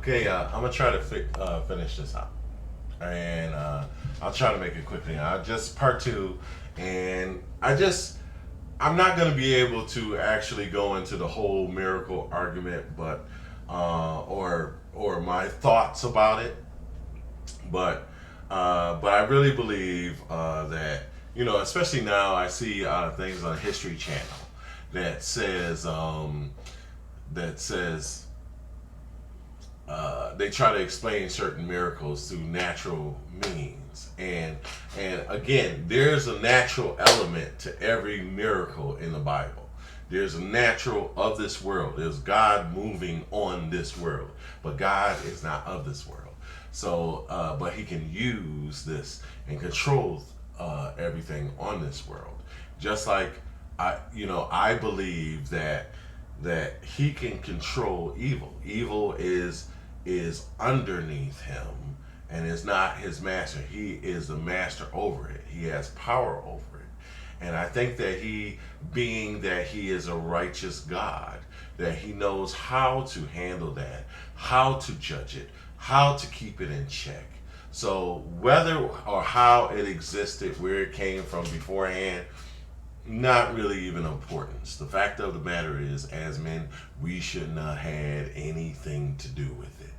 Okay, I'm gonna try to finish this out, and I'll try to make it quickly. I just part two, and I'm not gonna be able to actually go into the whole miracle argument, but or my thoughts about it, but I really believe that especially now, I see things on History Channel that says they try to explain certain miracles through natural means, and again, there's a natural element to every miracle in the Bible. There's a natural of this world. There's God moving on this world, but God is not of this world. So, but He can use this and control everything on this world. Just like I believe that He can control evil. Evil is underneath Him and is not His master. He is the master over it. He has power over it. And I think that being that He is a righteous God, that He knows how to handle that, how to judge it, how to keep it in check. So whether or how it existed, where it came from beforehand, not really even importance. The fact of the matter is, as men, we should not have anything to do with it.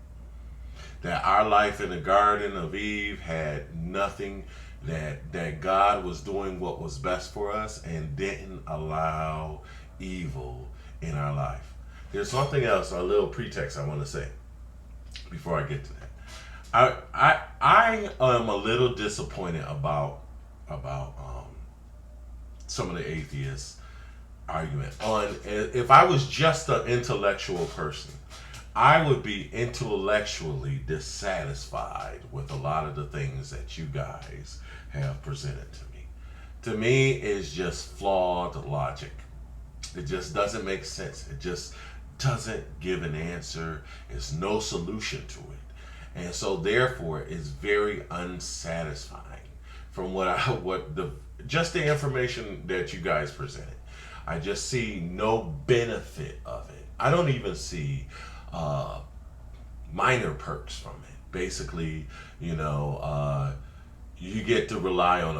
That our life in the Garden of Eve had nothing, that God was doing what was best for us and didn't allow evil in our life. There's something else, a little pretext I want to say before I get to that. I am a little disappointed about some of the atheists' argument on, if I was just an intellectual person, I would be intellectually dissatisfied with a lot of the things that you guys have presented to me. To me, it's just flawed logic. It just doesn't make sense. It just doesn't give an answer. There's no solution to it. And so therefore it's very unsatisfying from just the information that you guys presented. I just see no benefit of it. I don't even see minor perks from it. Basically, you get to rely on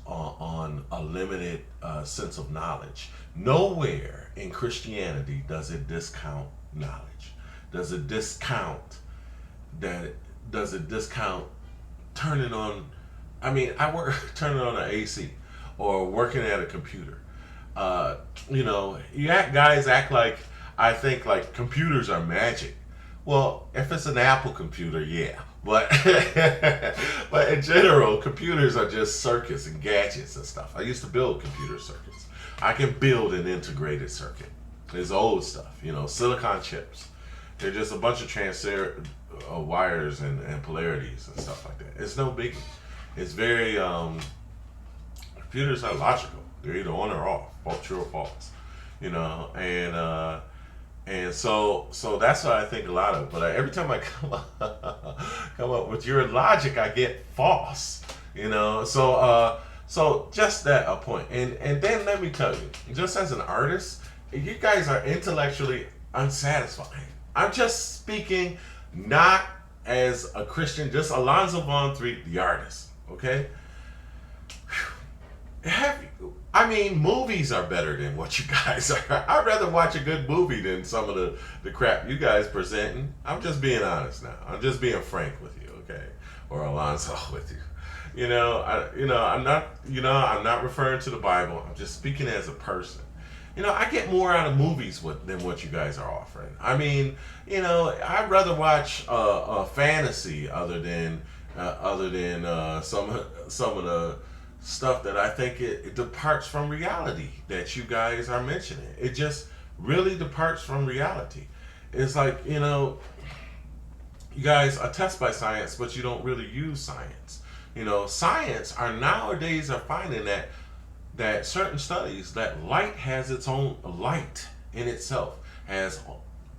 on a limited sense of knowledge. Nowhere in Christianity does it discount knowledge. Does it discount turning on? I mean, I work turning on an AC or working at a computer. Guys act like, I think like computers are magic. Well, if it's an Apple computer, yeah. But but in general, computers are just circuits and gadgets and stuff. I used to build computer circuits. I can build an integrated circuit. It's old stuff, silicon chips. They're just a bunch of transparent wires and polarities and stuff like that. It's no biggie. It's very computers are logical. They're either on or off, true or false, and so that's what I think a lot of. But every time I come up with your logic, I get false, So just that a point. And then let me tell you, just as an artist, you guys are intellectually unsatisfying. I'm just speaking not as a Christian, just Alonzo Von 3, the artist. Okay? Movies are better than what you guys are. I'd rather watch a good movie than some of the crap you guys presenting. I'm just being honest now. I'm just being frank with you, okay? Or Alonzo with you. I'm not referring to the Bible. I'm just speaking as a person. I get more out of movies than what you guys are offering. I'd rather watch a fantasy other than some of the stuff that I think it departs from reality that you guys are mentioning. It just really departs from reality. It's like, you guys are test by science, but you don't really use science. Science nowadays are finding that certain studies, that light has its own light in itself, has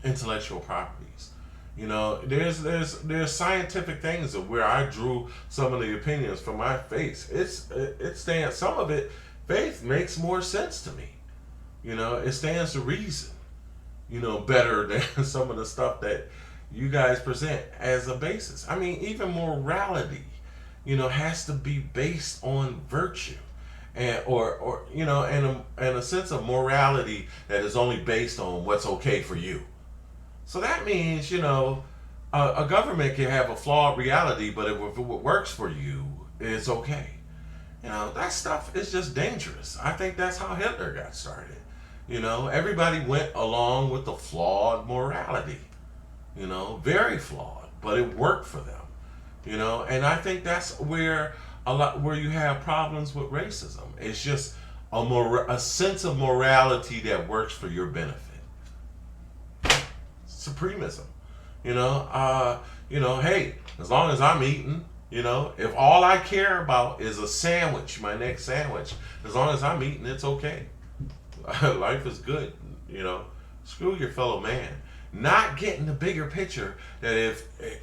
intellectual properties. There's scientific things of where I drew some of the opinions from my faith. It stands, some of it, faith makes more sense to me. It stands to reason, better than some of the stuff that you guys present as a basis. I mean, even morality, has to be based on virtue. And or and a sense of morality that is only based on what's okay for you. So that means, a government can have a flawed reality, but if it works for you, it's okay. That stuff is just dangerous. I think that's how Hitler got started. Everybody went along with the flawed morality, very flawed, but it worked for them. And I think that's where you have problems with racism. It's just a sense of morality that works for your benefit. Supremism. Hey, as long as I'm eating, if all I care about is a sandwich, my next sandwich, as long as I'm eating, it's okay. Life is good, Screw your fellow man. Not getting the bigger picture that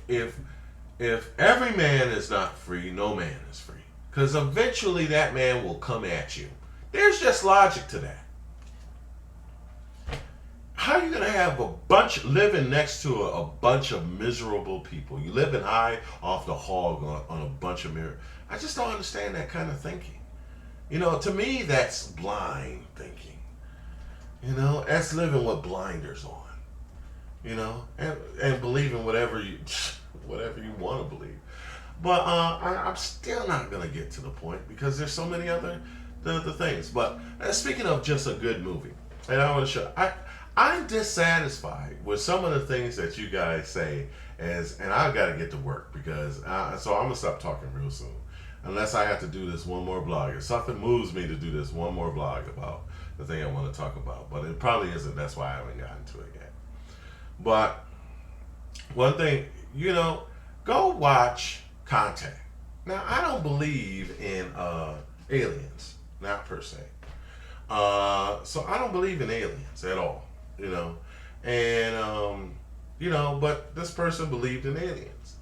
if every man is not free, no man is free. Because eventually that man will come at you. There's just logic to that. How are you going to have a bunch living next to a bunch of miserable people? You living high off the hog on a bunch of mirrors. I just don't understand that kind of thinking. To me, that's blind thinking. That's living with blinders on. And believing whatever you want to believe. But I'm still not going to get to the point because there's so many other the things. But speaking of just a good movie, and I want to show, I'm dissatisfied with some of the things that you guys say, and I've got to get to work because so I'm gonna stop talking real soon, unless I have to do this one more blog. If something moves me to do this one more blog about the thing I want to talk about, but it probably isn't. That's why I haven't gotten to it yet. But one thing, go watch Contact. Now, I don't believe in aliens, not per se. So I don't believe in aliens at all, and but this person believed in aliens,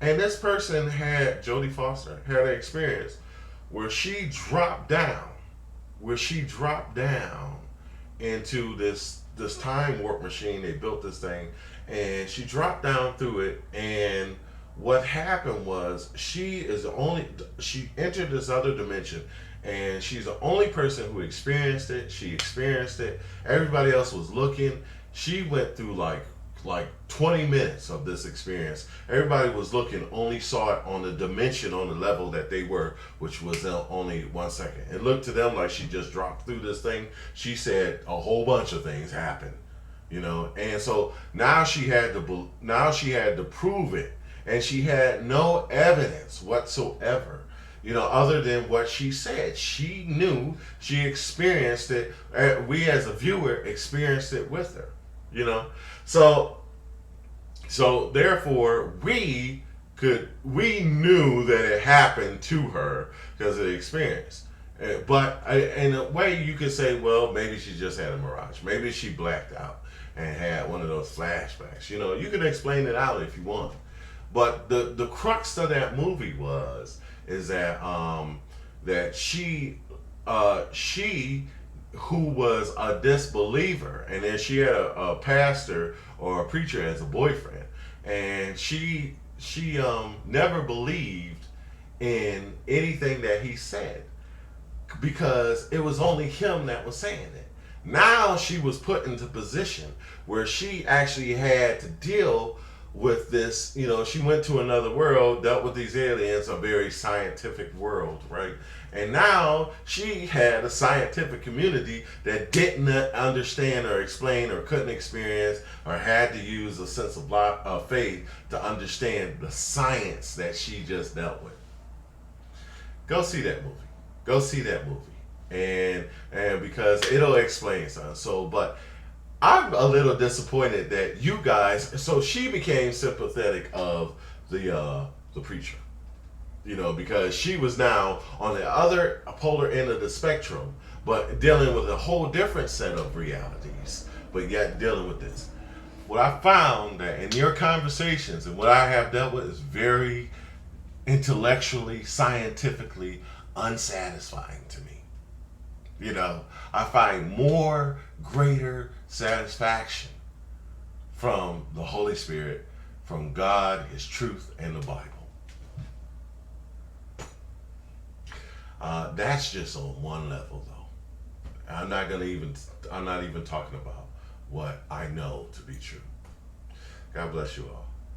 and this person Jodie Foster had an experience where she dropped down, into this time warp machine. They built this thing, and she dropped down through it, and what happened was she entered this other dimension, and she's the only person who experienced it. She experienced it. Everybody else was looking. She went through like 20 minutes of this experience. Everybody was looking, only saw it on the dimension, on the level that they were, which was only 1 second. It looked to them like she just dropped through this thing. She said a whole bunch of things happened, and so now she had to prove it, and she had no evidence whatsoever, other than what she said. She knew, she experienced it. We as a viewer experienced it with her, So therefore we knew that it happened to her because of the experience. But in a way you could say, well, maybe she just had a mirage. Maybe she blacked out and had one of those flashbacks. You can explain it out if you want. But the crux of that movie is that that she who was a disbeliever, and then she had a pastor or a preacher as a boyfriend, and she never believed in anything that he said because it was only him that was saying it. Now she was put into position where she actually had to deal with this. She went to another world, dealt with these aliens, a very scientific world, right? And now she had a scientific community that didn't understand or explain or couldn't experience or had to use a sense of faith to understand the science that she just dealt with. Go see that movie. And because it'll explain something. So, but I'm a little disappointed that you guys. So she became sympathetic of the preacher, because she was now on the other polar end of the spectrum, but dealing with a whole different set of realities, but yet dealing with this. What I found that in your conversations and what I have dealt with is very intellectually, scientifically unsatisfying to me. I find greater satisfaction from the Holy Spirit from God, His truth, and the Bible. That's just on one level, though. I'm not even talking about what I know to be true. God bless you all.